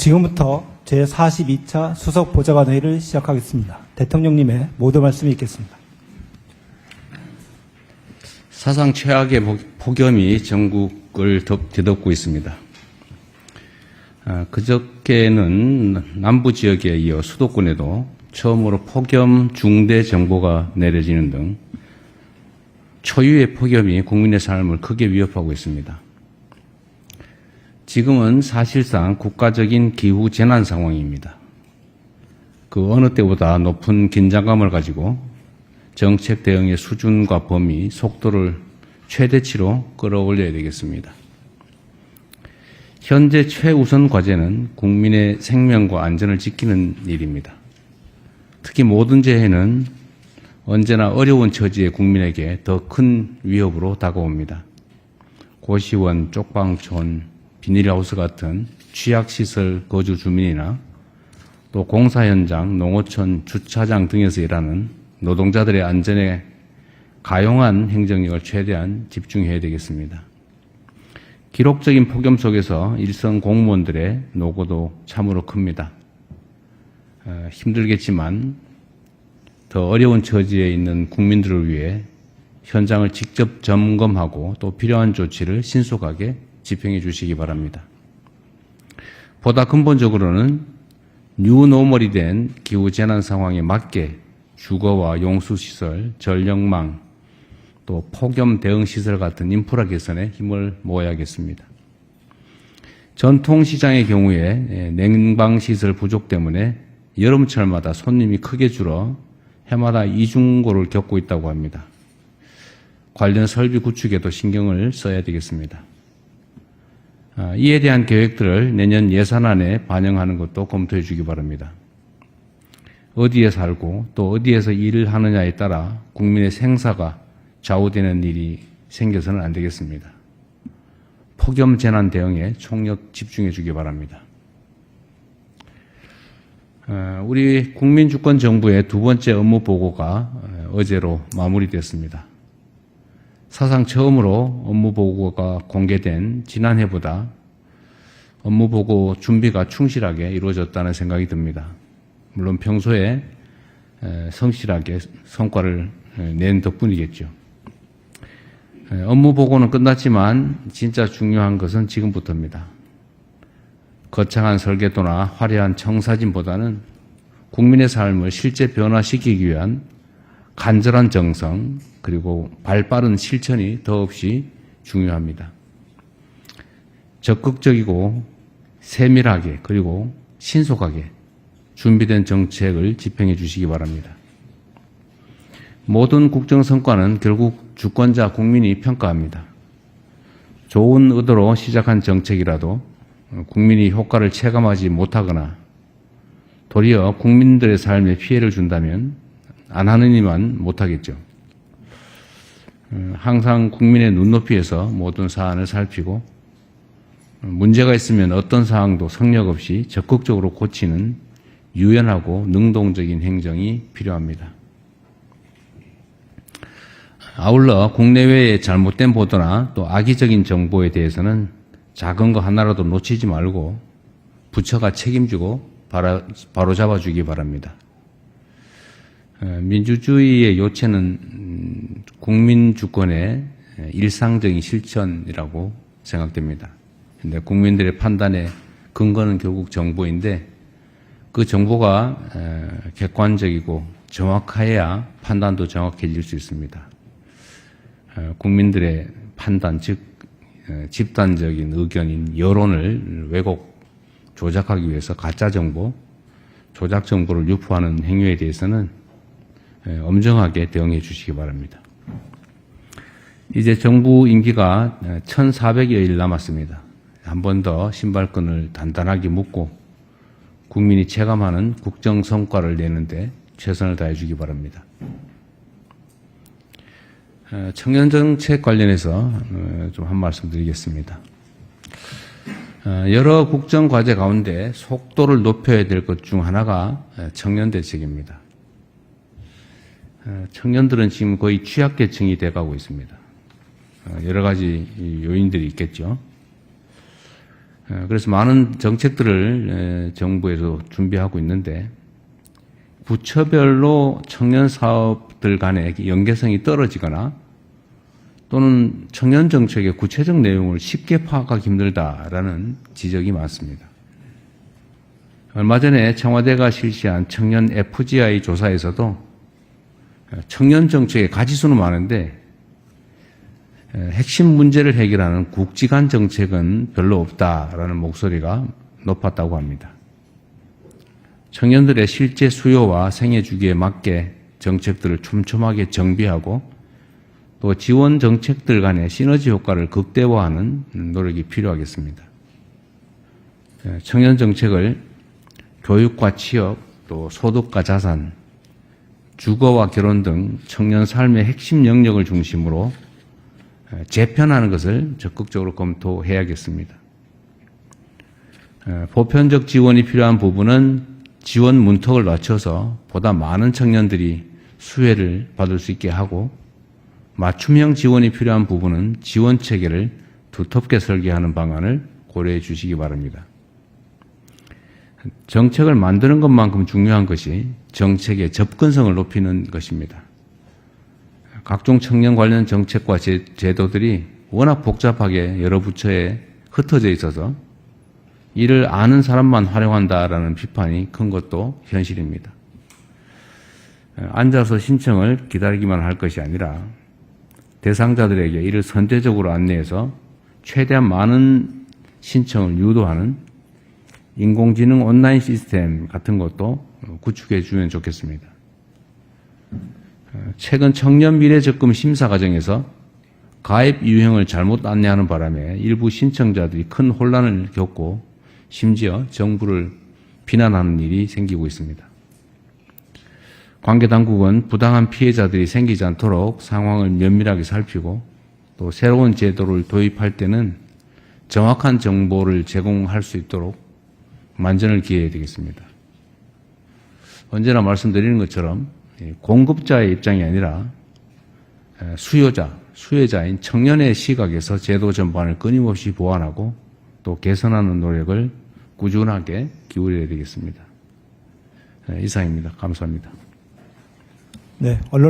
지금부터 제42차 수석보좌관회의를 시작하겠습니다. 대통령님의 모두 말씀이 있겠습니다. 사상 최악의 폭염이 전국을 뒤덮고 있습니다. 그저께는 남부 지역에 이어 수도권에도 처음으로 폭염 중대 정보가 내려지는 등 초유의 폭염이 국민의 삶을 크게 위협하고 있습니다. 지금은 사실상 국가적인 기후 재난 상황입니다. 그 어느 때보다 높은 긴장감을 가지고 정책 대응의 수준과 범위, 속도를 최대치로 끌어올려야 되겠습니다. 현재 최우선 과제는 국민의 생명과 안전을 지키는 일입니다. 특히 모든 재해는 언제나 어려운 처지의 국민에게 더 큰 위협으로 다가옵니다. 고시원, 쪽방촌, 비닐하우스 같은 취약시설 거주 주민이나 또 공사 현장, 농어촌, 주차장 등에서 일하는 노동자들의 안전에 가용한 행정력을 최대한 집중해야 되겠습니다. 기록적인 폭염 속에서 일선 공무원들의 노고도 참으로 큽니다. 힘들겠지만 더 어려운 처지에 있는 국민들을 위해 현장을 직접 점검하고 또 필요한 조치를 신속하게 집행해 주시기 바랍니다. 보다 근본적으로는 뉴노멀이 된 기후재난 상황에 맞게 주거와 용수시설, 전력망, 또 폭염 대응시설 같은 인프라 개선에 힘을 모아야겠습니다. 전통시장의 경우에 냉방시설 부족 때문에 여름철마다 손님이 크게 줄어 해마다 이중고를 겪고 있다고 합니다. 관련 설비 구축에도 신경을 써야 되겠습니다. 이에 대한 계획들을 내년 예산안에 반영하는 것도 검토해 주기 바랍니다. 어디에 살고 또 어디에서 일을 하느냐에 따라 국민의 생사가 좌우되는 일이 생겨서는 안 되겠습니다. 폭염 재난 대응에 총력 집중해 주기 바랍니다. 우리 국민주권정부의 두 번째 업무 보고가 어제로 마무리됐습니다. 사상 처음으로 업무 보고가 공개된 지난해보다 업무 보고 준비가 충실하게 이루어졌다는 생각이 듭니다. 물론 평소에 성실하게 성과를 낸 덕분이겠죠. 업무 보고는 끝났지만 진짜 중요한 것은 지금부터입니다. 거창한 설계도나 화려한 청사진보다는 국민의 삶을 실제 변화시키기 위한 간절한 정성 그리고 발빠른 실천이 더없이 중요합니다. 적극적이고 세밀하게 그리고 신속하게 준비된 정책을 집행해 주시기 바랍니다. 모든 국정성과는 결국 주권자 국민이 평가합니다. 좋은 의도로 시작한 정책이라도 국민이 효과를 체감하지 못하거나 도리어 국민들의 삶에 피해를 준다면 안 하는 이만 못하겠죠. 항상 국민의 눈높이에서 모든 사안을 살피고 문제가 있으면 어떤 사항도 성역 없이 적극적으로 고치는 유연하고 능동적인 행정이 필요합니다. 아울러 국내외의 잘못된 보도나 또 악의적인 정보에 대해서는 작은 거 하나라도 놓치지 말고 부처가 책임지고 바로 잡아주기 바랍니다. 민주주의의 요체는 국민 주권의 일상적인 실천이라고 생각됩니다. 근데 국민들의 판단의 근거는 결국 정보인데 그 정보가 객관적이고 정확해야 판단도 정확해질 수 있습니다. 국민들의 판단, 즉 집단적인 의견인 여론을 왜곡, 조작하기 위해서 가짜 정보, 조작 정보를 유포하는 행위에 대해서는 엄정하게 대응해 주시기 바랍니다. 이제 정부 임기가 1400여일 남았습니다. 한 번 더 신발끈을 단단하게 묶고 국민이 체감하는 국정 성과를 내는데 최선을 다해 주기 바랍니다. 청년 정책 관련해서 좀 한 말씀 드리겠습니다. 여러 국정 과제 가운데 속도를 높여야 될 것 중 하나가 청년 대책입니다. 청년들은 지금 거의 취약계층이 돼가고 있습니다. 여러 가지 요인들이 있겠죠. 그래서 많은 정책들을 정부에서 준비하고 있는데 부처별로 청년 사업들 간의 연계성이 떨어지거나 또는 청년 정책의 구체적 내용을 쉽게 파악하기 힘들다라는 지적이 많습니다. 얼마 전에 청와대가 실시한 청년 FGI 조사에서도 청년 정책의 가지수는 많은데 핵심 문제를 해결하는 국지간 정책은 별로 없다라는 목소리가 높았다고 합니다. 청년들의 실제 수요와 생애 주기에 맞게 정책들을 촘촘하게 정비하고 또 지원 정책들 간의 시너지 효과를 극대화하는 노력이 필요하겠습니다. 청년 정책을 교육과 취업, 또 소득과 자산, 주거와 결혼 등 청년 삶의 핵심 영역을 중심으로 재편하는 것을 적극적으로 검토해야겠습니다. 보편적 지원이 필요한 부분은 지원 문턱을 낮춰서 보다 많은 청년들이 수혜를 받을 수 있게 하고 맞춤형 지원이 필요한 부분은 지원 체계를 두텁게 설계하는 방안을 고려해 주시기 바랍니다. 정책을 만드는 것만큼 중요한 것이 정책의 접근성을 높이는 것입니다. 각종 청년 관련 정책과 제도들이 워낙 복잡하게 여러 부처에 흩어져 있어서 이를 아는 사람만 활용한다라는 비판이 큰 것도 현실입니다. 앉아서 신청을 기다리기만 할 것이 아니라 대상자들에게 이를 선제적으로 안내해서 최대한 많은 신청을 유도하는 인공지능 온라인 시스템 같은 것도 구축해 주면 좋겠습니다. 최근 청년 미래적금 심사 과정에서 가입 유형을 잘못 안내하는 바람에 일부 신청자들이 큰 혼란을 겪고 심지어 정부를 비난하는 일이 생기고 있습니다. 관계 당국은 부당한 피해자들이 생기지 않도록 상황을 면밀하게 살피고 또 새로운 제도를 도입할 때는 정확한 정보를 제공할 수 있도록 만전을 기해야 되겠습니다. 언제나 말씀드리는 것처럼 공급자의 입장이 아니라 수혜자인 청년의 시각에서 제도 전반을 끊임없이 보완하고 또 개선하는 노력을 꾸준하게 기울여야 되겠습니다. 이상입니다. 감사합니다. 네, 언론